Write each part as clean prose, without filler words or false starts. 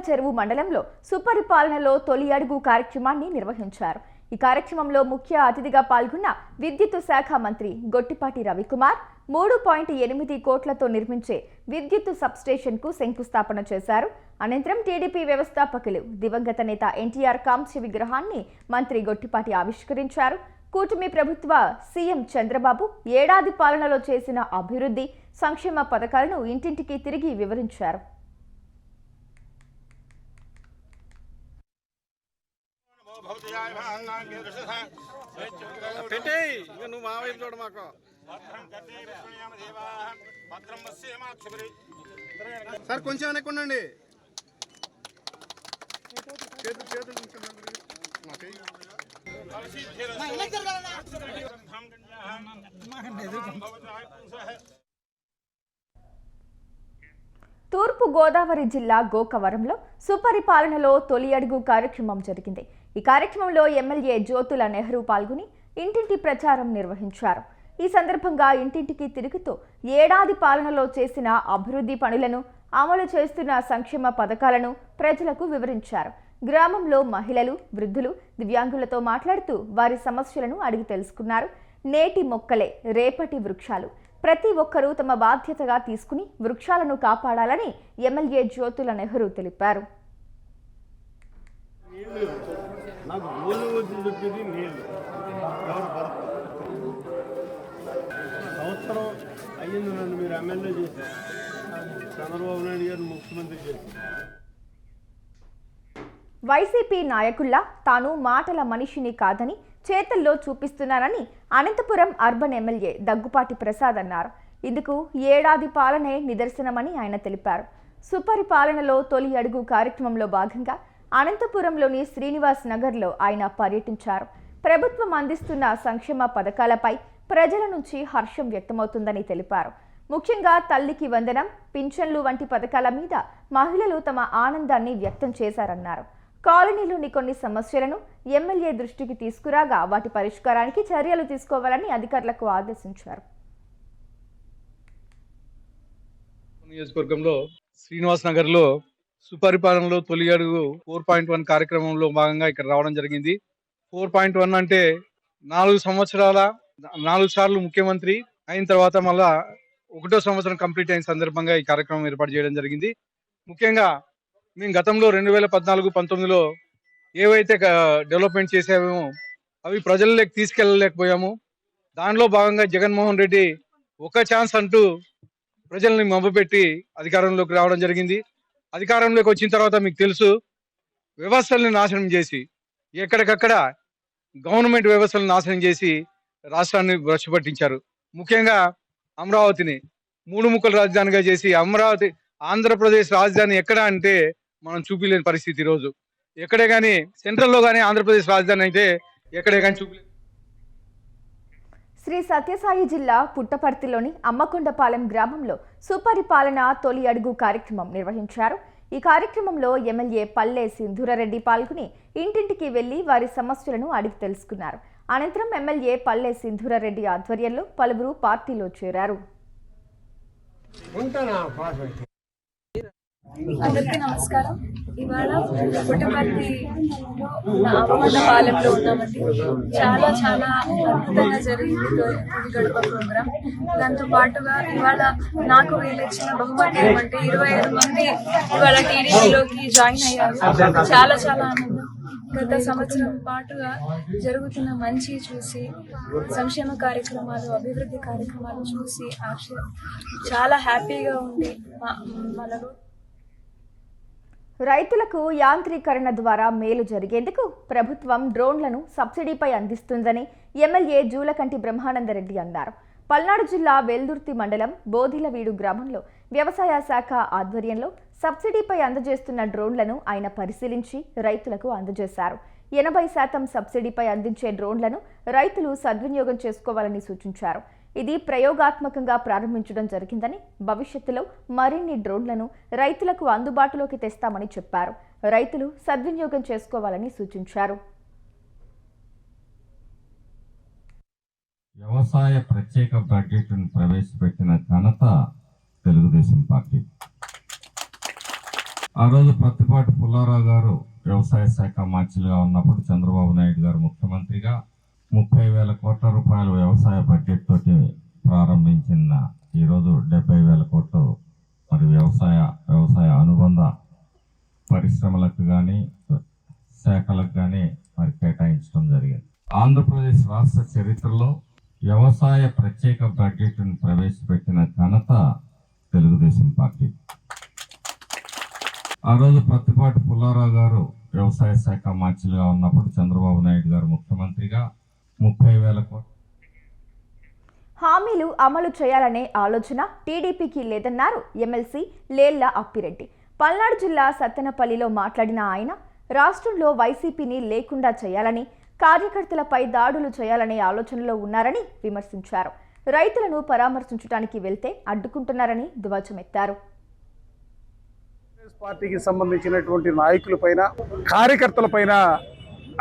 చెరువు మండలంలో సుపరిపాలనలో తొలి అడుగు కార్యక్రమాన్ని నిర్వహించారు. ఈ కార్యక్రమంలో ముఖ్య అతిథిగా పాల్గొన్న విద్యుత్ శాఖ మంత్రి గొట్టిపాటి రవికుమార్ 3.8 కోట్లతో నిర్మించే విద్యుత్ సబ్స్టేషన్కు శంకుస్థాపన చేశారు. అనంతరం టీడీపీ వ్యవస్థాపకులు దివంగత నేత ఎన్టీఆర్ కాంస్య విగ్రహాన్ని మంత్రి గొట్టిపాటి ఆవిష్కరించారు. కూటమి ప్రభుత్వ సీఎం చంద్రబాబు ఏడాది పాలనలో చేసిన అభివృద్ధి సంక్షేమ పథకాలను ఇంటింటికి తిరిగి వివరించారు. సార్ కొంచెం వెనక్కుండండి. తూర్పు గోదావరి జిల్లా గోకవరంలో సుపరిపాలనలో తొలి అడుగు కార్యక్రమం జరిగింది. ఈ కార్యక్రమంలో ఎమ్మెల్యే జ్యోతుల నెహ్రూ పాల్గొని ఇంటింటి ప్రచారం నిర్వహించారు. ఈ సందర్భంగా ఇంటింటికి తిరుగుతూ ఏడాది పాలనలో చేసిన అభివృద్ధి పనులను, అమలు చేస్తున్న సంక్షేమ పథకాలను ప్రజలకు వివరించారు. గ్రామంలో మహిళలు, వృద్ధులు, దివ్యాంగులతో మాట్లాడుతూ వారి సమస్యలను అడిగి తెలుసుకున్నారు. నేటి మొక్కలే రేపటి వృక్షాలు, ప్రతి ఒక్కరూ తమ బాధ్యతగా తీసుకుని వృక్షాలను కాపాడాలని ఎమ్మెల్యే జ్యోతుల నెహ్రూ తెలిపారు. సంవత్సరం అయ్యింది నన్ను మీరు ఎమ్మెల్యే చేశారు, చంద్రబాబు నాయుడు గారు ముఖ్యమంత్రి చేశారు. వైసీపీ నాయకుల్లా తాను మాటల మనిషిని కాదని చేతల్లో చూపిస్తున్నానని అనంతపురం అర్బన్ ఎమ్మెల్యే దగ్గుపాటి ప్రసాద్ అన్నారు. ఇందుకు ఏడాది పాలనే నిదర్శనమని ఆయన తెలిపారు. సుపరిపాలనలో తొలి అడుగు కార్యక్రమంలో భాగంగా అనంతపురంలోని శ్రీనివాస్ నగర్లో ఆయన పర్యటించారు. ప్రభుత్వం అందిస్తున్న సంక్షేమ పథకాలపై ప్రజల నుంచి హర్షం వ్యక్తమవుతుందని తెలిపారు. ముఖ్యంగా తల్లికి వందనం, పింఛన్లు వంటి పథకాల మీద మహిళలు తమ ఆనందాన్ని వ్యక్తం చేశారన్నారు. కాలనీలోని కొన్ని సమస్యలను ఎమ్మెల్యే దృష్టికి తీసుకురాగా వాటి పరిష్కారానికి చర్యలు తీసుకోవాలని అధికారులకు ఆదేశించారు. నియోజకవర్గంలో శ్రీనివాస్ నగర్ లో సుపరిపాలనలో తొలి అడుగు 4.1 కార్యక్రమంలో భాగంగా ఇక్కడ రావడం జరిగింది. 4.1 అంటే 4 సంవత్సరాల 4 సార్లు ముఖ్యమంత్రి అయిన తర్వాత మళ్ళా 1వ సంవత్సరం కంప్లీట్ అయిన సందర్భంగా ఈ కార్యక్రమం ఏర్పాటు చేయడం జరిగింది. ముఖ్యంగా మేము గతంలో 2014-19లో ఏవైతే డెవలప్మెంట్ చేసామో అవి ప్రజల్లోకి తీసుకెళ్ళలేకపోయాము. దానిలో భాగంగా జగన్మోహన్ రెడ్డి ఒక ఛాన్స్ అంటూ ప్రజల్ని మభ్యపెట్టి అధికారంలోకి రావడం జరిగింది. అధికారంలోకి వచ్చిన తర్వాత మీకు తెలుసు, వ్యవస్థల్ని నాశనం చేసి ఎక్కడికక్కడ గవర్నమెంట్ వ్యవస్థలను నాశనం చేసి రాష్ట్రాన్ని భ్రష్టుపట్టించారు. ముఖ్యంగా అమరావతిని 3 ముక్కల రాజధానిగా చేసి అమరావతి ఆంధ్రప్రదేశ్ రాజధాని ఎక్కడ అంటే మనం చూపిలేని పరిస్థితి. ఈరోజు ఎక్కడే కానీ సెంట్రల్లో కానీ ఆంధ్రప్రదేశ్ రాజధాని అయితే ఎక్కడే కానీ చూపిలేదు. శ్రీ సత్యసాయి జిల్లా పుట్టపర్తిలోని అమ్మకొండపాలెం గ్రామంలో సుపరిపాలన తొలి అడుగు కార్యక్రమం నిర్వహించారు. ఈ కార్యక్రమంలో ఎమ్మెల్యే పల్లె సింధూరారెడ్డి పాల్గొని ఇంటింటికి వెళ్లి వారి సమస్యలను అడిగి తెలుసుకున్నారు. అనంతరం ఎమ్మెల్యే పల్లె సింధూరారెడ్డి ఆధ్వర్యంలో పలువురు పార్టీలో చేరారు. అందరికీ నమస్కారం. ఇవాళ పుట్టపర్తిలో అమ్మకొండపాలెంలో ఉన్నామండి. చాలా చాలా అద్భుతంగా జరిగింది గడప ప్రోగ్రాం. దాంతో పాటుగా ఇవాళ నాకు వీళ్ళిచ్చిన బహుమతి ఏమంటే 25 మంది ఇవాళ టీడీపీలోకి జాయిన్ అయ్యారు. చాలా చాలా ఆనందం. గత సంవత్సరం పాటుగా జరుగుతున్న మంచి చూసి, సంక్షేమ కార్యక్రమాలు, అభివృద్ధి కార్యక్రమాలు చూసి చాలా హ్యాపీగా ఉంది మనలో. రైతులకు యాంత్రీకరణ ద్వారా మేలు జరిగేందుకు ప్రభుత్వం డ్రోన్లను సబ్సిడీపై అందిస్తుందని ఎమ్మెల్యే జూలకంటి బ్రహ్మానందరెడ్డి అన్నారు. పల్నాడు జిల్లా వెల్దుర్తి మండలం బోధిలవీడు గ్రామంలో వ్యవసాయ శాఖ ఆధ్వర్యంలో సబ్సిడీపై అందజేస్తున్న డ్రోన్లను ఆయన పరిశీలించి రైతులకు అందజేశారు. 80% సబ్సిడీపై అందించే డ్రోన్లను రైతులు సద్వినియోగం చేసుకోవాలని సూచించారు. ఇది ప్రయోగాత్మకంగా ప్రారంభించడం జరిగిందని, భవిష్యత్తులో మరిన్ని డ్రోన్లను రైతులకు అందుబాటులోకి తెస్తామని చెప్పారు. రైతులు సద్వినియోగం చేసుకోవాలని సూచించారు. వ్యవసాయ ప్రత్యేక బడ్జెట్ను ప్రవేశపెట్టిన ఘనత తెలుగుదేశం పార్టీ. ఆ రోజు ప్రత్తిపాటి పుల్లారావు గారు వ్యవసాయ శాఖ మంత్రిగా ఉన్నప్పుడు చంద్రబాబు నాయుడు గారు ముఖ్యమంత్రిగా 30,000 కోట్ల రూపాయల వ్యవసాయ బడ్జెట్ తోటి ప్రారంభించిన ఈరోజు 70,000 కోట్లు మరి వ్యవసాయ అనుబంధ పరిశ్రమలకు కానీ శాఖలకు కానీ మరి కేటాయించడం జరిగింది. ఆంధ్రప్రదేశ్ రాష్ట్ర చరిత్రలో వ్యవసాయ ప్రత్యేక బడ్జెట్ను ప్రవేశపెట్టిన ఘనత తెలుగుదేశం పార్టీ. ఆ రోజు ప్రత్తిపాటి పుల్లారావు గారు వ్యవసాయ శాఖ మంత్రిగా ఉన్నప్పుడు చంద్రబాబు నాయుడు గారు ముఖ్యమంత్రిగా 30,000 కోట్ల హామీలు అమలు చేయాలనే ఆలోచన టీడీపీకి లేదన్నారు ఎమ్మెల్సీ లేళ్ల అప్పిరెడ్డి. పల్నాడు జిల్లా సత్తెనపల్లిలో మాట్లాడిన ఆయన రాష్ట్రంలో వైసీపీని లేకుండా చేయాలని, కార్యకర్తలపై దాడులు చేయాలనే ఆలోచనలో ఉన్నారని విమర్శించారు. రైతులను పరామర్శించడానికి వెళ్తే అడ్డుకుంటున్నారని ధ్వజమెత్తారు. పార్టీకి సంబంధించినటువంటి నాయకులపైన, కార్యకర్తలపైన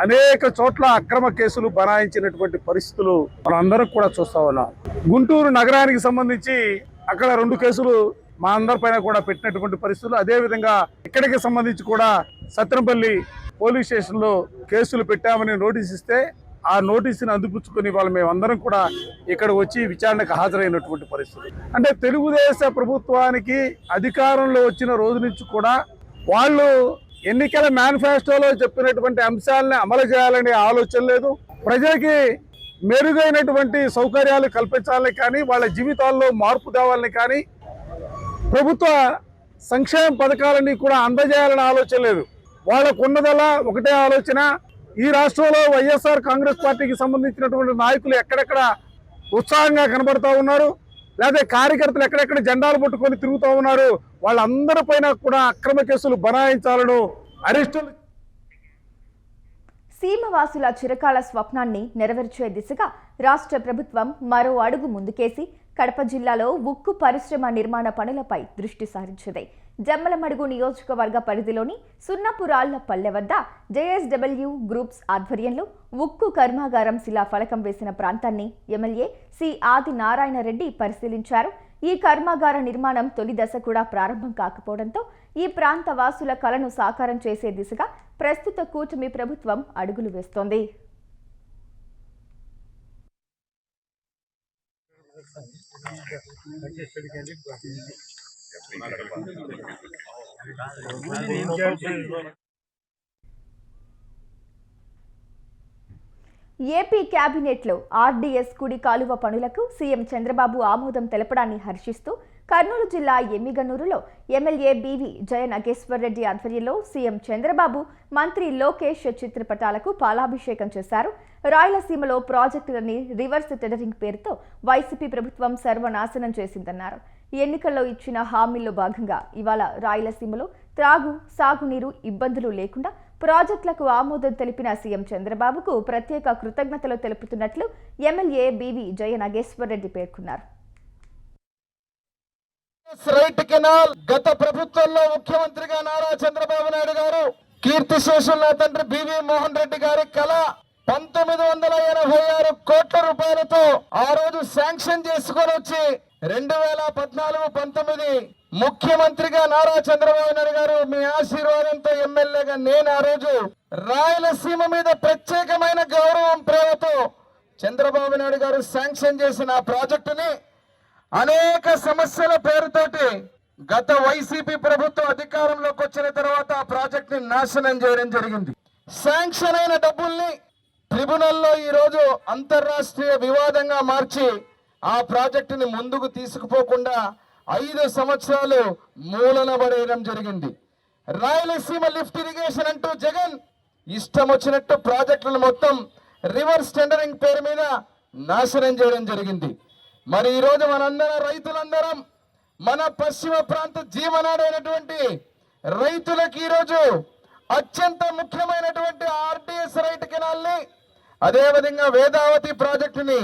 అనేక చోట్ల అక్రమ కేసులు బనాయించినటువంటి పరిస్థితులు మనం అందరం కూడా చూస్తా ఉన్నాం. గుంటూరు నగరానికి సంబంధించి అక్కడ 2 కేసులు మా అందరిపైన కూడా పెట్టినటువంటి పరిస్థితులు, అదేవిధంగా ఇక్కడికి సంబంధించి కూడా సత్తెనపల్లి పోలీస్ స్టేషన్లో కేసులు పెట్టామని నోటీస్ ఇస్తే ఆ నోటీసుని అందిపుచ్చుకొని వాళ్ళు మేమందరం కూడా ఇక్కడ వచ్చి విచారణకు హాజరైనటువంటి పరిస్థితి. అంటే తెలుగుదేశ ప్రభుత్వానికి అధికారంలో వచ్చిన రోజు నుంచి కూడా వాళ్ళు ఎన్నికల మేనిఫెస్టోలో చెప్పినటువంటి అంశాలని అమలు చేయాలనే ఆలోచన లేదు. ప్రజలకి మెరుగైనటువంటి సౌకర్యాలు కల్పించాలని కానీ, వాళ్ళ జీవితాల్లో మార్పు తేవాలని కానీ, ప్రభుత్వ సంక్షేమ పథకాలన్నీ కూడా అందజేయాలనే ఆలోచన లేదు. వాళ్ళకున్నదలా ఒకటే ఆలోచన, ఈ రాష్ట్రంలో వైఎస్ఆర్ కాంగ్రెస్ పార్టీకి సంబంధించినటువంటి నాయకులు ఎక్కడెక్కడ ఉత్సాహంగా కనబడుతూ ఉన్నారు, లేదా కార్యకర్తలు ఎక్కడెక్కడ జెండాలు పట్టుకొని తిరుగుతూ ఉన్నారు, వాళ్ళందరిపైన కూడా అక్రమ కేసులు బనాయించాలను, అరెస్టులు. సీమవాసుల చిరకాల స్వప్నాన్ని నెరవేర్చే దిశగా రాష్ట్ర ప్రభుత్వం మరో అడుగు ముందుకేసి కడప జిల్లాలో ఉక్కు పరిశ్రమ నిర్మాణ పనులపై దృష్టి సారించింది. జమ్మలమడుగు నియోజకవర్గ పరిధిలోని సున్నపురాళ్లపల్లె వద్ద జేఎస్డబ్ల్యూ గ్రూప్స్ ఆధ్వర్యంలో ఉక్కు కర్మాగారం శిలాఫలకం వేసిన ప్రాంతాన్ని ఎమ్మెల్యే సి ఆది నారాయణ రెడ్డి పరిశీలించారు. ఈ కర్మాగార నిర్మాణం తొలి దశ కూడా ప్రారంభం కాకపోవడంతో ఈ ప్రాంత వాసుల కలను సాకారం చేసే దిశగా ప్రస్తుత కూటమి ప్రభుత్వం అడుగులు వేస్తోంది. ఏపీ కేబినెట్లో ఆర్డీఎస్ కుడి కాలువ పనులకు సీఎం చంద్రబాబు ఆమోదం తెలపడాన్ని హర్షిస్తూ కర్నూలు జిల్లా ఎమ్మిగనూరులో ఎమ్మెల్యే బీవీ జయ నాగేశ్వర్ రెడ్డి ఆధ్వర్యంలో సీఎం చంద్రబాబు, మంత్రి లోకేష్ చిత్రపటాలకు పాలాభిషేకం చేశారు. రాయలసీమలో ప్రాజెక్టులని రివర్స్ టెండరింగ్ పేరుతో వైసీపీ ప్రభుత్వం సర్వనాశనం చేసిందన్నారు. ఎన్నికల్లో ఇచ్చిన హామీల్లో భాగంగా ఇవాళ రాయలసీమలో త్రాగు, సాగునీరు ఇబ్బందులు లేకుండా ప్రాజెక్టులకు ఆమోదం తెలిపిన సీఎం చంద్రబాబుకు ప్రత్యేక కృతజ్ఞతలు తెలుపుతున్నట్లు ఎమ్మెల్యే బీవీ జయ నాగేశ్వర్ రెడ్డి పేర్కొన్నారు. రైట్ కెనాల్ గత ప్రభుత్వంలో ముఖ్యమంత్రిగా నారా చంద్రబాబు నాయుడు గారు, కీర్తిశేషులు నా తండ్రి బివి మోహన్ రెడ్డి గారి కళ 1986 కోట్ల రూపాయలతో ఆ రోజు శాంక్షన్ చేసుకొని వచ్చి 2014-19 ముఖ్యమంత్రిగా నారా చంద్రబాబు నాయుడు గారు మీ ఆశీర్వాదంతో ఎమ్మెల్యేగా నేను ఆ రోజు రాయలసీమ మీద ప్రత్యేకమైన గౌరవం, ప్రేమతో చంద్రబాబు నాయుడు గారు శాంక్షన్ చేసిన ఆ ప్రాజెక్టుని అనేక సమస్యల పేరుతోటి గత వైసీపీ ప్రభుత్వం అధికారంలోకి వచ్చిన తర్వాత ఆ ప్రాజెక్ట్ ని నాశనం చేయడం జరిగింది. శాంక్షన్ అయిన డబ్బుల్ని ట్రిబ్యునల్లో ఈ రోజు అంతర్రాష్ట్రీయ వివాదంగా మార్చి ఆ ప్రాజెక్టుని ముందుకు తీసుకుపోకుండా 5 సంవత్సరాలు మూలన పడేయడం జరిగింది. రాయలసీమ లిఫ్ట్ ఇరిగేషన్ అంటూ జగన్ ఇష్టం వచ్చినట్టు ప్రాజెక్టులను మొత్తం రివర్స్ టెండరింగ్ పేరు మీద నాశనం చేయడం జరిగింది. మరి ఈ రోజు మనందరం రైతులందరం, మన పశ్చిమ ప్రాంత జీవనాడైనటువంటి రైతులకు ఈరోజు అత్యంత ముఖ్యమైనటువంటి ఆర్డీఎస్ రైట్ కెనాల్ ని, అదేవిధంగా వేదావతి ప్రాజెక్టుని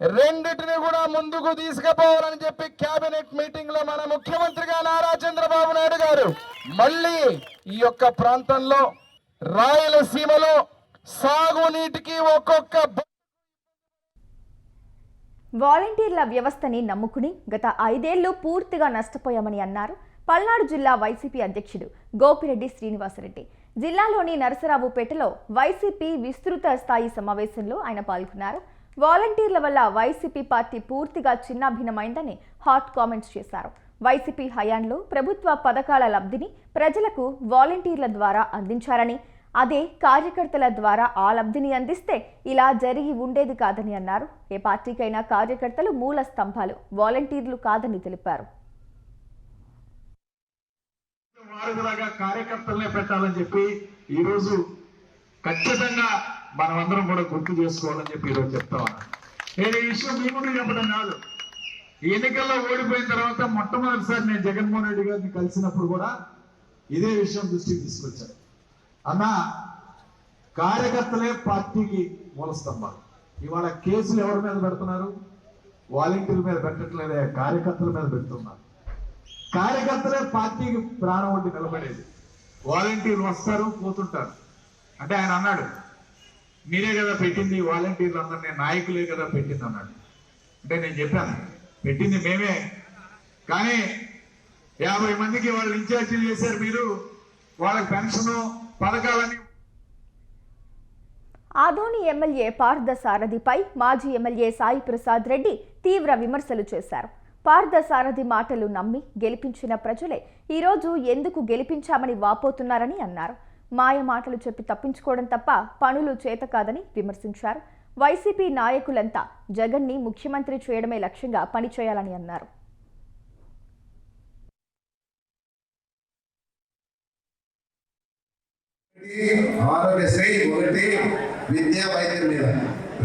రెండిటిని కూడా ముందుకు తీసుకుపోవాలని చెప్పి కేబినెట్ మీటింగ్ లో మన ముఖ్యమంత్రిగా నారా చంద్రబాబు నాయుడు గారు మళ్ళీ ఈ యొక్క ప్రాంతంలో రాయలసీమలో సాగునీటికి ఒక్కొక్క వాలంటీర్ల వ్యవస్థని నమ్ముకుని గత 5 ఏళ్లు పూర్తిగా నష్టపోయామని అన్నారు. పల్నాడు జిల్లా వైసీపీ అధ్యక్షుడు గోపిరెడ్డి శ్రీనివాసరెడ్డి. జిల్లాలోని నరసరావుపేటలో వైసీపీ విస్తృత స్థాయి సమావేశంలో ఆయన పాల్గొన్నారు. వాలంటీర్ల వల్ల వైసీపీ పార్టీ పూర్తిగా చిన్నాభిన్నమైందని హాట్ కామెంట్స్ చేశారు. వైసీపీ హయాంలో ప్రభుత్వ పథకాల లబ్ధిని ప్రజలకు వాలంటీర్ల ద్వారా అందించారని, అదే కార్యకర్తల ద్వారా ఆ లబ్ధిని అందిస్తే ఇలా జరిగి ఉండేది కాదని అన్నారు. ఏ పార్టీకైనా కార్యకర్తలు మూల స్తంభాలు, వాలంటీర్లు కాదని తెలిపారు. వారధిలాగా కార్యకర్తలనే పెట్టాలని చెప్పి ఈరోజు ఖచ్చితంగా మనమందరం కూడా గుర్తు చేసుకోవాలని చెప్పి ఈరోజు చెప్తా ఉన్నాను. నేను ఈ విషయం మీ ముందు చెప్పడం కాదు, ఈ ఎన్నికల్లో ఓడిపోయిన తర్వాత మొట్టమొదటిసారి నేను జగన్మోహన్ రెడ్డి గారిని కలిసినప్పుడు కూడా ఇదే విషయం దృష్టికి తీసుకొచ్చాను. అన్న, కార్యకర్తలే పార్టీకి మూల స్తంభాలు. ఇవాళ కేసులు ఎవరి మీద పెడుతున్నారు? వాలంటీర్ల మీద పెట్టట్లేదే, కార్యకర్తల మీద పెడుతున్నారు. కార్యకర్తలే పార్టీకి ప్రాణం వంటి నిలబడేది. వాలంటీర్లు వస్తారు పోతుంటారు. అంటే ఆయన అన్నాడు, మీరే కదా పెట్టింది వాలంటీర్లు అందరినీ, నాయకులే కదా పెట్టింది అన్నాడు. అంటే నేను చెప్పాను, పెట్టింది మేమే, కానీ 50 మందికి వాళ్ళు ఇన్ఛార్జీలు చేశారు మీరు, వాళ్ళకి పెన్షన్ పథకాలని. ఆదోని ఎమ్మెల్యే పార్థ సారథిపై మాజీ ఎమ్మెల్యే సాయి ప్రసాద్ రెడ్డి తీవ్ర విమర్శలు చేశారు. పార్థ సారథి మాటలు నమ్మి గెలిపించిన ప్రజలే ఈరోజు ఎందుకు గెలిపించామని వాపోతున్నారని అన్నారు. మాయ మాటలు చెప్పి తప్పించుకోవడం తప్ప పనులు చేత కాదని విమర్శించారు. వైసీపీ నాయకులంతా జగన్ని ముఖ్యమంత్రి చేయడమే లక్ష్యంగా పనిచేయాలని అన్నారు. ఆరోగ్యశ్రీ ఒకటి, విద్యా వైద్యం మీద.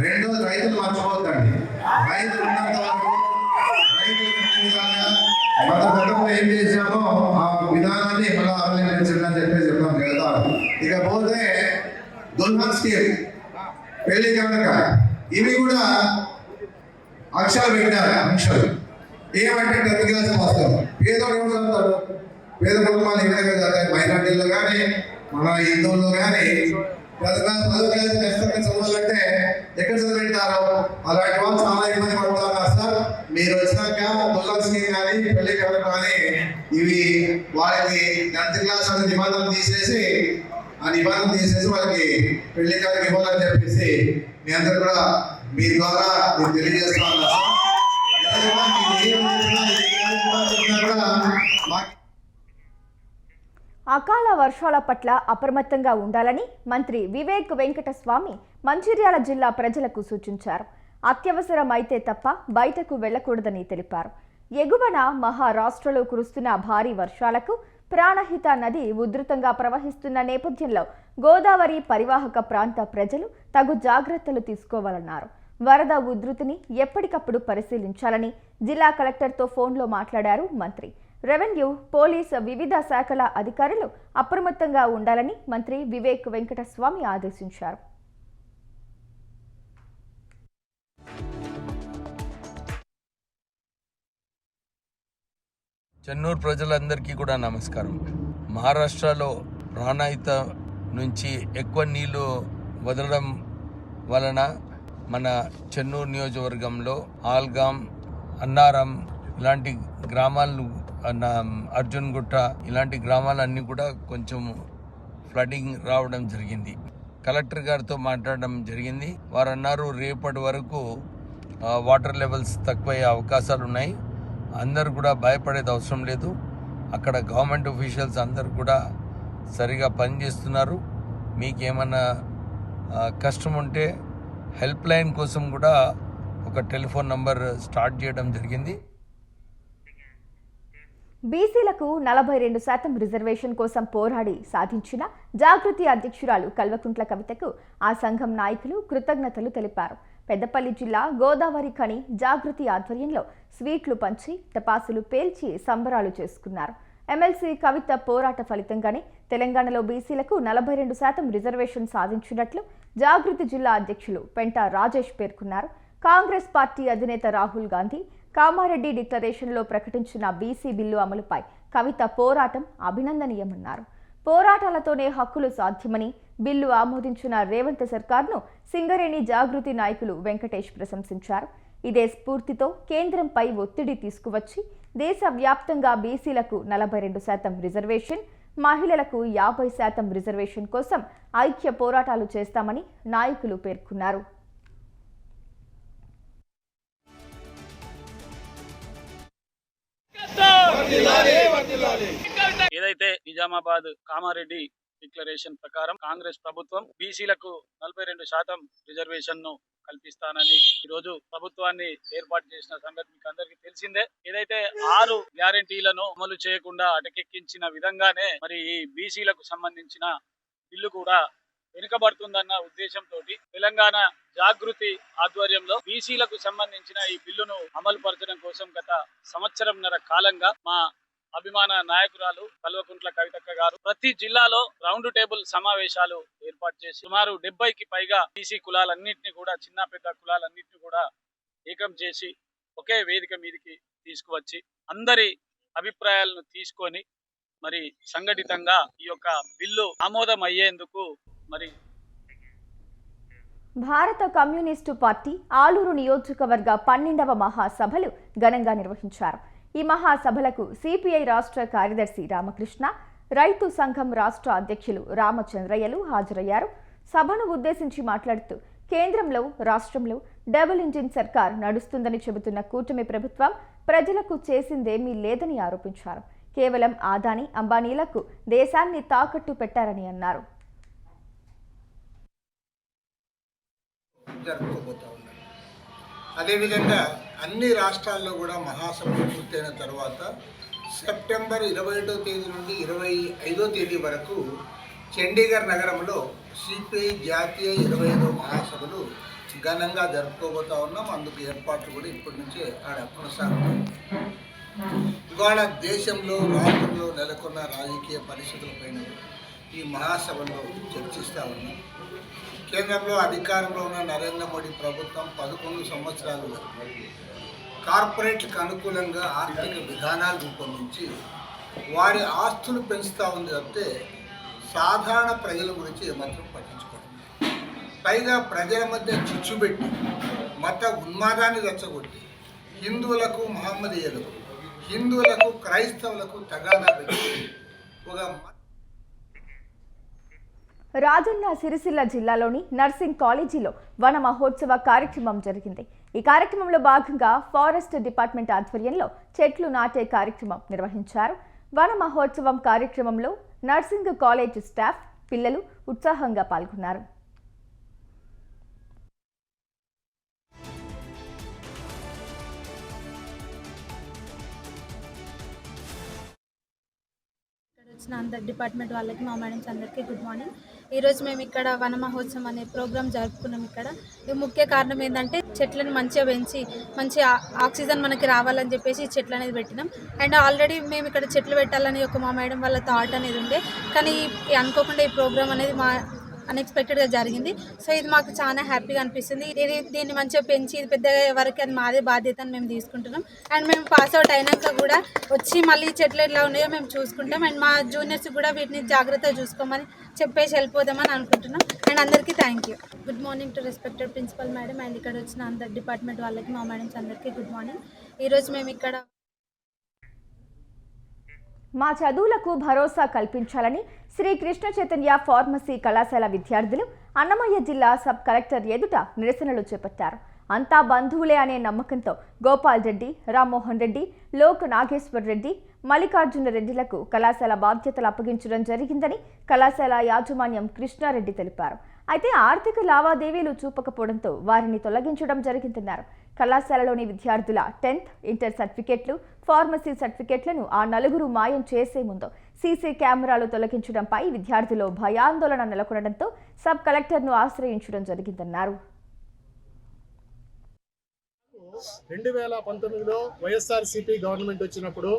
రెండోది రైతులు మర్చిపోద్దండి. రైతులు ఉన్నంత వరకు మన గతంలో ఏం చేశామో ఆ విధానాన్ని మళ్ళీ అవలంబించండి అని చెప్పేసి చెప్తాం కదా. ఇకపోతే దుల్హన్ స్కీమ్, పెళ్లి కనుక, ఇవి కూడా అక్షరాలు పెట్టారు. అక్షరాలు ఏమంటే 10th క్లాస్ వస్తారు. పేదోడు ఎవరు చదువుతాడు? పేద కుటుంబాలు ఎక్కడ చదువుతాయి? మైనార్టీల్లో కానీ మన హిందువుల్లో కానీ 10th క్లాస్ చదవాలంటే ఎక్కడ చదివింటారు? అలాంటి వాళ్ళు చాలా ఇబ్బంది పడుతున్నారు సార్. మీరు వచ్చినాక దుల్హన్ స్కీమ్ కానీ పెళ్లి కనుక కానీ ఇవి వాళ్ళకి 10th క్లాస్ అనే నిబంధనలు తీసేసి వాళ్ళకి పెళ్లి కాడికి ఇవ్వాలని చెప్పేసి మీ అందరూ కూడా మీ ద్వారా నేను తెలియజేస్తా ఉన్నా సార్. అకాల వర్షాల పట్ల అప్రమత్తంగా ఉండాలని మంత్రి వివేక్ వెంకటస్వామి మంచిర్యాల జిల్లా ప్రజలకు సూచించారు. అత్యవసరమైతే తప్ప బయటకు వెళ్లకూడదని తెలిపారు. ఎగువన మహారాష్ట్రలో కురుస్తున్న భారీ వర్షాలకు ప్రాణహిత నది ఉధృతంగా ప్రవహిస్తున్న నేపథ్యంలో గోదావరి పరివాహక ప్రాంత ప్రజలు తగు జాగ్రత్తలు తీసుకోవాలన్నారు. వరద ఉధృతిని ఎప్పటికప్పుడు పరిశీలించాలని జిల్లా కలెక్టర్తో ఫోన్లో మాట్లాడారు మంత్రి. రెవెన్యూ, పోలీసు, వివిధ శాఖల అధికారులు అప్రమత్తంగా ఉండాలని మంత్రి వివేక్ వెంకటస్వామి ఆదేశించారు. చెన్నూరు ప్రజలందరికీ కూడా నమస్కారం. మహారాష్ట్రలో ప్రాణహిత నుంచి ఎక్కువ నీళ్లు వదలడం వలన మన చెన్నూరు నియోజకవర్గంలో ఆల్గాం, అన్నారం ఇలాంటి గ్రామాలు, అర్జున్ గుట్ట ఇలాంటి గ్రామాలన్నీ కూడా కొంచెం ఫ్లడింగ్ రావడం జరిగింది. కలెక్టర్ గారితో మాట్లాడడం జరిగింది. వారు అన్నారు రేపటి వరకు వాటర్ లెవెల్స్ తక్కువయ్యే అవకాశాలు ఉన్నాయి. అందరు కూడా భయపడేది అవసరం లేదు. అక్కడ గవర్నమెంట్ ఆఫీషియల్స్ అందరు కూడా సరిగా పనిచేస్తున్నారు. మీకేమన్నా కష్టం ఉంటే హెల్ప్ లైన్ కోసం కూడా ఒక టెలిఫోన్ నంబర్ స్టార్ట్ చేయడం జరిగింది. బీసీలకు 42% రిజర్వేషన్ కోసం పోరాడి సాధించిన జాగృతి అధ్యక్షురాలు కల్వకుంట్ల కవితకు ఆ సంఘం నాయకులు కృతజ్ఞతలు తెలిపారు. పెద్దపల్లి జిల్లా గోదావరి ఖని జాగృతి ఆధ్వర్యంలో స్వీట్లు పంచి టపాసులు పేల్చి సంబరాలు చేసుకున్నారు. ఎమ్మెల్సీ కవిత పోరాట ఫలితంగానే తెలంగాణలో బీసీలకు 42% రిజర్వేషన్ సాధించినట్లు జాగృతి జిల్లా అధ్యక్షులు పెంట రాజేష్ పేర్కొన్నారు. కాంగ్రెస్ పార్టీ అధినేత రాహుల్ గాంధీ కామారెడ్డి డిక్లరేషన్లో ప్రకటించిన బీసీ బిల్లు అమలుపై కవిత పోరాటం అభినందనీయమన్నారు. పోరాటాలతోనే హక్కులు సాధ్యమని బిల్లు ఆమోదించిన రేవంత్ సర్కార్ను సింగరేణి జాగృతి నాయకులు వెంకటేష్ ప్రశంసించారు. ఇదే స్ఫూర్తితో కేంద్రంపై ఒత్తిడి తీసుకువచ్చి దేశవ్యాప్తంగా బీసీలకు 42% రిజర్వేషన్, మహిళలకు 50% రిజర్వేషన్ కోసం ఐక్య పోరాటాలు చేస్తామని నాయకులు పేర్కొన్నారు. ఏదైతే నిజామాబాద్ కామారెడ్డి డిక్లరేషన్ ప్రకారం కాంగ్రెస్ ప్రభుత్వం బీసీలకు 42% రిజర్వేషన్ ను కల్పిస్తానని ఈరోజు ప్రభుత్వాన్ని ఏర్పాటు చేసిన సంగతి మీకు అందరికీ తెలిసిందే. ఏదైతే 6 గ్యారెంటీలను అమలు చేయకుండా అటకెక్కించిన విధంగానే మరి ఈ బీసీలకు సంబంధించిన బిల్లు కూడా వెనుకబడుతుందన్న ఉద్దేశంతో తెలంగాణ జాగృతి ఆధ్వర్యంలో బీసీలకు సంబంధించిన ఈ బిల్లును అమలు పరచడం కోసం గత సంవత్సరంన్నర కాలంగా మా అభిమాన నాయకురాలు కల్వకుంట్ల కవితక్క గారు ప్రతి జిల్లాలో రౌండ్ టేబుల్ సమావేశాలు ఏర్పాటు చేసి సుమారు 70కి పైగా బీసీ కులాలన్నింటినీ కూడా చిన్న పెద్ద కులాలన్నింటినీ కూడా ఏకం చేసి ఒకే వేదిక మీదకి తీసుకువచ్చి అందరి అభిప్రాయాలను తీసుకొని మరి సంఘటితంగా ఈ యొక్క బిల్లు ఆమోదం అయ్యేందుకు మరి భారత కమ్యూనిస్టు పార్టీ ఆలూరు నియోజకవర్గ 12వ మహాసభలు ఘనంగా నిర్వహించారు. ఈ మహాసభలకు సిపిఐ రాష్ట్ర కార్యదర్శి రామకృష్ణ, రైతు సంఘం రాష్ట్ర అధ్యక్షులు రామచంద్రయ్యలు హాజరయ్యారు. సభను ఉద్దేశించి మాట్లాడుతూ కేంద్రంలో, రాష్ట్రంలో డబుల్ ఇంజిన్ సర్కార్ నడుస్తుందని చెబుతున్న కూటమి ప్రభుత్వం ప్రజలకు చేసిందేమీ లేదని ఆరోపించారు. కేవలం ఆదాని, అంబానీలకు దేశాన్ని తాకట్టు పెట్టారని అన్నారు. జరుపుకోబోతా ఉన్నారు. అదేవిధంగా అన్ని రాష్ట్రాల్లో కూడా మహాసభలు పూర్తయిన తర్వాత సెప్టెంబర్ 21వ తేదీ నుండి 25వ తేదీ వరకు చండీగఢ్ నగరంలో సిపిఐ జాతీయ 25వ మహాసభలు ఘనంగా జరుపుకోబోతా ఉన్నాం. అందుకు ఏర్పాట్లు కూడా ఇప్పటి నుంచే ఆడ కొనసాగుతాయి. ఇవాళ దేశంలో, రాష్ట్రంలో నెలకొన్న రాజకీయ పరిస్థితులపైన ఈ మహాసభలో చర్చిస్తూ ఉన్నాం. కేంద్రంలో అధికారంలో ఉన్న నరేంద్ర మోడీ ప్రభుత్వం 11 సంవత్సరాలుగా కార్పొరేట్లకు అనుకూలంగా ఆర్థిక విధానాలు రూపొందించి వారి ఆస్తులు పెంచుతూ ఉంది తప్పితే సాధారణ ప్రజల గురించి ఏమాత్రం పట్టించుకోండి. పైగా ప్రజల మధ్య చిచ్చుబెట్టి మత ఉన్మాదాన్ని రెచ్చగొట్టి హిందువులకు, మహమ్మదీయులకు, హిందువులకు, క్రైస్తవులకు తగాదా పెట్టి ఒక రాజన్న సిరిసిల్ల జిల్లాలోని నర్సింగ్ కాలేజీలో వన మహోత్సవ కార్యక్రమం జరిగింది. ఈ కార్యక్రమంలో భాగంగా ఫారెస్ట్ డిపార్ట్మెంట్ ఆధ్వర్యంలో చెట్లు నాటే కార్యక్రమం నిర్వహించారు. వన మహోత్సవం కార్యక్రమంలో నర్సింగ్ కాలేజ్ స్టాఫ్, పిల్లలు ఉత్సాహంగా పాల్గొన్నారు. అందరి డిపార్ట్మెంట్ వాళ్ళకి, మా మేడమ్స్ అందరికీ గుడ్ మార్నింగ్. ఈరోజు మేము ఇక్కడ వన మహోత్సవం అనే ప్రోగ్రామ్ జరుపుకున్నాం. ఇక్కడ ఈ ముఖ్య కారణం ఏంటంటే చెట్లను మంచిగా పెంచి మంచి ఆక్సిజన్ మనకి రావాలని చెప్పేసి చెట్లు అనేది పెట్టినాం. అండ్ ఆల్రెడీ మేము ఇక్కడ చెట్లు పెట్టాలని ఒక మా మేడం వాళ్ళ థాట్ అనేది ఉండే, కానీ అనుకోకుండా ఈ ప్రోగ్రామ్ అనేది మా అన్ఎక్స్పెక్టెడ్గా జరిగింది. సో ఇది మాకు చాలా హ్యాపీగా అనిపిస్తుంది. దీన్ని మంచిగా పెంచి ఇది పెద్దగా వరకు అది మాదే బాధ్యత అని మేము తీసుకుంటున్నాం. అండ్ మేము పాస్ అవుట్ అయినాక కూడా వచ్చి మళ్ళీ చెట్లు ఎట్లా ఉన్నాయో మేము చూసుకుంటాం. అండ్ మా జూనియర్స్ కూడా వీటిని జాగ్రత్తగా చూసుకోమని చెప్పేసి వెళ్ళిపోదామని అనుకుంటున్నాం. అండ్ అందరికీ thank you. Good morning to respected principal madam and ఇక్కడ వచ్చిన అందరి డిపార్ట్మెంట్ వాళ్ళకి, మా మేడమ్స్ అందరికీ గుడ్ మార్నింగ్. ఈరోజు మేము ఇక్కడ మా చదువులకు భరోసా కల్పించాలని శ్రీ కృష్ణ చైతన్య ఫార్మసీ కళాశాల విద్యార్థులు అన్నమయ్య జిల్లా సబ్ కలెక్టర్ ఎదుట నిరసనలు చేపట్టారు. అంతా బంధువులే అనే నమ్మకంతో గోపాల్ రెడ్డి, రామ్మోహన్ రెడ్డి, లోక్ నాగేశ్వర్ రెడ్డి, మల్లికార్జున రెడ్డిలకు కళాశాల బాధ్యతలు అప్పగించడం జరిగిందని కళాశాల యాజమాన్యం కృష్ణారెడ్డి తెలిపారు. అయితే ఆర్థిక లావాదేవీలు చూపకపోవడంతో వారిని తొలగించడం జరిగిందన్నారు. కళాశాలలోని విద్యార్థుల 10th, ఇంటర్ సర్టిఫికెట్లు, ఫార్మసీ సర్టిఫికెట్లను ఆ నలుగురు మాయం చేసే ముందు సీసీ కెమెరాలు తొలగించడంపై విద్యార్థులు భయాందోళన నెలకొనడంతో సబ్ కలెక్టర్ను ఆశ్రయించడం జరిగిందన్నారు. 2019లో వైఎస్ఆర్సీపీ గవర్నమెంట్ వచ్చినప్పుడు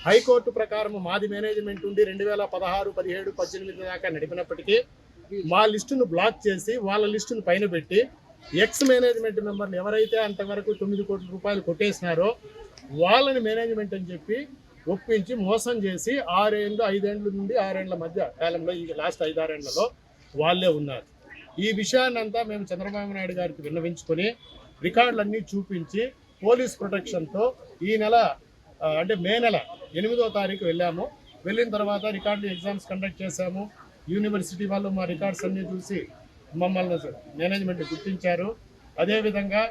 హైకోర్టు ప్రకారం మాది మేనేజ్మెంట్ ఉండి 2016, 17, 18 దాకా నడిపినప్పటికీ మా లిస్టును బ్లాక్ చేసి వాళ్ళ లిస్టును పైన పెట్టి ఎక్స్ మేనేజ్మెంట్ మెంబర్లు ఎవరైతే అంతవరకు 9 కోట్ల రూపాయలు కొట్టేసినారో వాళ్ళని మేనేజ్మెంట్ అని చెప్పి ఒప్పించి మోసం చేసి 6 ఏళ్ళు 5 ఏళ్ళ నుండి 6 ఏళ్ల మధ్య కాలంలో ఈ లాస్ట్ 5-6 ఏళ్లలో వాళ్ళే ఉన్నారు. ఈ విషయాన్నంతా మేము చంద్రబాబు నాయుడు గారికి విన్నవించుకొని రికార్డులన్నీ చూపించి పోలీస్ ప్రొటెక్షన్తో ఈ నెల అంటే మే నెల 8వ తారీఖు వెళ్ళాము. వెళ్ళిన తర్వాత రికార్డు ఎగ్జామ్స్ కండక్ట్ చేశాము. యూనివర్సిటీ వాళ్ళు మా రికార్డ్స్ అన్నీ చూసి మమ్మల్ని మేనేజ్మెంట్ గుర్తించారు. అదేవిధంగా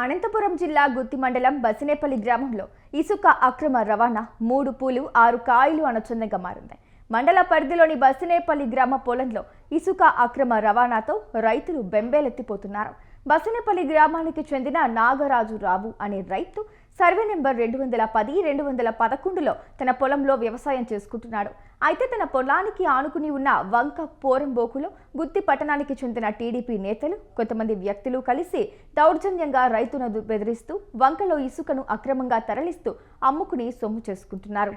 అనంతపురం జిల్లా గుత్తి మండలం బసినేపల్లి గ్రామంలో ఇసుక అక్రమ రవాణా 3 పూలు 6 కాయలు అనచందంగా మారింది. మండల పరిధిలోని బసినేపల్లి గ్రామ పొలంలో ఇసుక అక్రమ రవాణాతో రైతులు బెంబేలెత్తిపోతున్నారు. బసినేపల్లి గ్రామానికి చెందిన నాగరాజు రావు అనే రైతు సర్వే నెంబర్ 210-211లో తన పొలంలో వ్యవసాయం చేసుకుంటున్నాడు. అయితే తన పొలానికి ఆనుకుని ఉన్న వంక పోరంబోకులో గుత్తి పట్టణానికి చెందిన టీడీపీ నేతలు కొంతమంది వ్యక్తులు కలిసి దౌర్జన్యంగా రైతును బెదిరిస్తూ వంకలో ఇసుకను అక్రమంగా తరలిస్తూ అమ్ముకుని సొమ్ము చేసుకుంటున్నారు.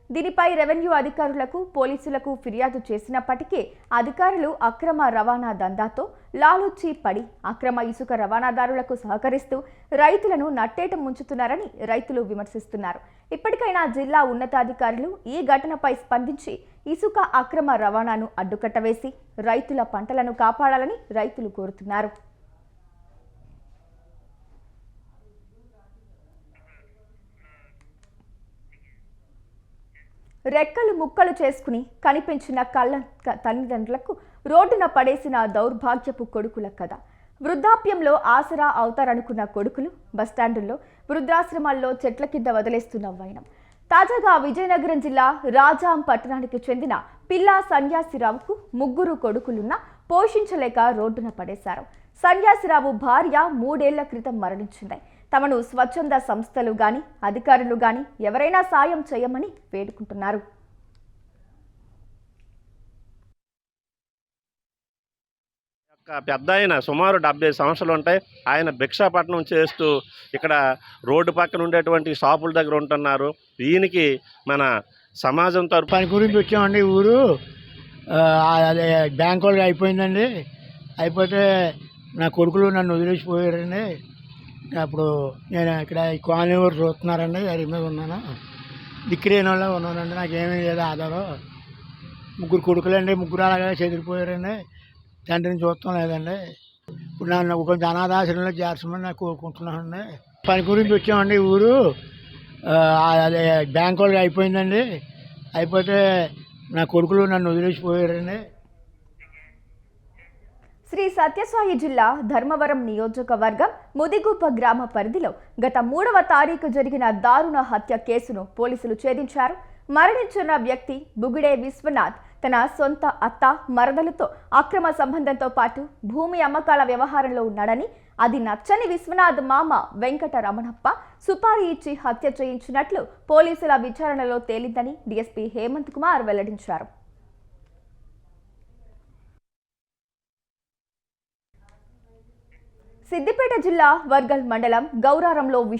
దీనిపై రెవెన్యూ అధికారులకు పోలీసులకు ఫిర్యాదు చేసినప్పటికీ అధికారులు అక్రమ రవాణా దందాతో లాలూచి పడి అక్రమ ఇసుక రవాణాదారులకు సహకరిస్తూ రైతులను నట్టేట ముంచుతున్నారని రైతులు విమర్శిస్తున్నారు. ఇప్పటికైనా జిల్లా ఉన్నతాధికారులు ఈ ఘటనపై స్పందించి ఇసుక అక్రమ రవాణాను అడ్డుకట్టవేసి రైతుల పంటలను కాపాడాలని రైతులు కోరుతున్నారు. రెక్కలు ముక్కలు చేసుకుని కనిపించిన కళ్ళ తల్లిదండ్రులకు రోడ్డున పడేసిన దౌర్భాగ్యపు కొడుకుల కథ. వృద్ధాప్యంలో ఆసరా అవుతారనుకున్న కొడుకులు బస్టాండుల్లో, వృద్ధాశ్రమాల్లో చెట్ల కింద వదిలేస్తున్న వైనం. తాజాగా విజయనగరం జిల్లా రాజాం పట్టణానికి చెందిన పిల్లా సన్యాసిరావుకు 3 కొడుకులున్నా పోషించలేక రోడ్డున పడేశారు. సన్యాసిరావు భార్య 3 ఏళ్ల క్రితం మరణించింది. తమను స్వచ్ఛంద సంస్థలు గాని అధికారులు గాని ఎవరైనా సాయం చేయమని వేడుకుంటున్నారు. పెద్ద ఆయన సుమారు 70 సంవత్సరాలు ఉంటాయి. ఆయన భిక్షాపట్నం చేస్తూ ఇక్కడ రోడ్డు పక్కన ఉండేటువంటి షాపుల దగ్గర ఉంటున్నారు. ఈయనకి మన సమాజం తరపు పని గురించి వచ్చామండి. ఊరు అదే బ్యాంక్ వాళ్ళు అయిపోయిందండి. అయిపోతే నా కొడుకులు నన్ను వదిలేసిపోయారండి. అప్పుడు నేను ఇక్కడ కాలనీ వారు చూస్తున్నారండి. అది మీద ఉన్నాను, దిక్కులేని వాళ్ళ ఉన్నానండి. నాకేమీ లేదు ఆధారం. 3 కొడుకులండి, 3 అలాగే చెదిరిపోయారండి. తండ్రిని చూడటం లేదండి. ఇప్పుడు నన్ను కొంచెం అనాథాశ్రమంలో చేర్చమని నాకు కోరుకుంటున్నానండి. పని గురించి వచ్చామండి. ఊరు అదే బ్యాంక్ వాళ్ళు అయిపోయిందండి. అయిపోతే నా కొడుకులు నన్ను వదిలేసిపోయారండి. శ్రీ సత్యసాయి జిల్లా ధర్మవరం నియోజకవర్గం ముదిగుప్ప గ్రామ పరిధిలో గత 3వ తారీఖు జరిగిన దారుణ హత్య కేసును పోలీసులు ఛేదించారు. మరణించిన వ్యక్తి బుగిడే విశ్వనాథ్ తన సొంత అత్త మరదలతో అక్రమ సంబంధంతో పాటు భూమి అమ్మకాల వ్యవహారంలో ఉన్నాడని, అది నచ్చని విశ్వనాథ్ మామ వెంకట రమణప్ప సుపారీ ఇచ్చి హత్య చేయించినట్లు పోలీసుల విచారణలో తేలిందని డీఎస్పీ హేమంత్ కుమార్ వెల్లడించారు. సిద్దిపేట జిల్లా వర్గల్ మండలం గౌరారంలో